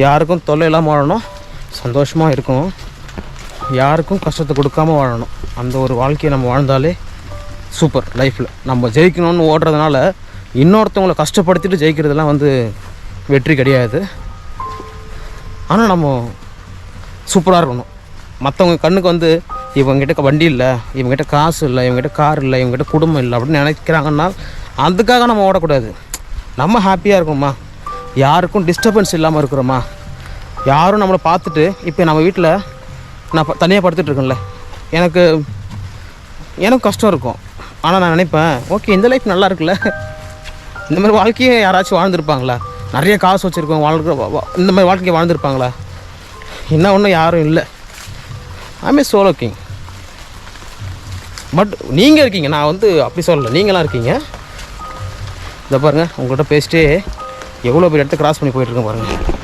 யாருக்கும் தொல்லை இல்லாமல் வாழணும், சந்தோஷமாக இருக்கணும், யாருக்கும் கஷ்டத்தை கொடுக்காமல் வாழணும். அந்த ஒரு வாழ்க்கையை நம்ம வாழ்ந்தாலே சூப்பர். லைஃப்பில் நம்ம ஜெயிக்கணும்னு ஓடுறதுனால இன்னொருத்தவங்களை கஷ்டப்படுத்திட்டு ஜெயிக்கிறதுலாம் வெற்றி கிடையாது. ஆனால் நம்ம சூப்பராக இருக்கணும். மற்றவங்க கண்ணுக்கு இவங்ககிட்ட வண்டி இல்லை, இவங்ககிட்ட காசு இல்லை, இவங்ககிட்ட கார் இல்லை, இவங்ககிட்ட குடும்பம் இல்லை அப்படின்னு நினைக்கிறாங்கன்னா அதுக்காக நம்ம ஓடக்கூடாது. நம்ம ஹாப்பியாக இருக்கணுமா, யாருக்கும் டிஸ்டர்பன்ஸ் இல்லாமல் இருக்கிறோமா, யாரும் நம்மளை பார்த்துட்டு இப்போ நம்ம வீட்டில் நான் தனியாக படுத்துட்ருக்கேன்ல, எனக்கு கஷ்டம் இருக்கும். ஆனால் நான் நினைப்பேன், ஓகே இந்த லைஃப் நல்லா இருக்குல்ல, இந்த மாதிரி வாழ்க்கையை யாராச்சும் வாழ்ந்துருப்பாங்களா, நிறைய காசு வச்சுருக்கோம் இந்த மாதிரி வாழ்க்கையை வாழ்ந்துருப்பாங்களா? இன்னும் ஒன்றும் யாரும் இல்லை. ஐ சோலோ கிங். பட் நீங்கள் இருக்கீங்க, நான் அப்படி சொல்லலை, நீங்களாம் இருக்கீங்க. இதை பாருங்கள், உங்கள்கிட்ட பேசிட்டே எவ்வளோ பெரிய இடத்த கிராஸ் பண்ணி போயிட்டுருக்கேன் பாருங்கள்.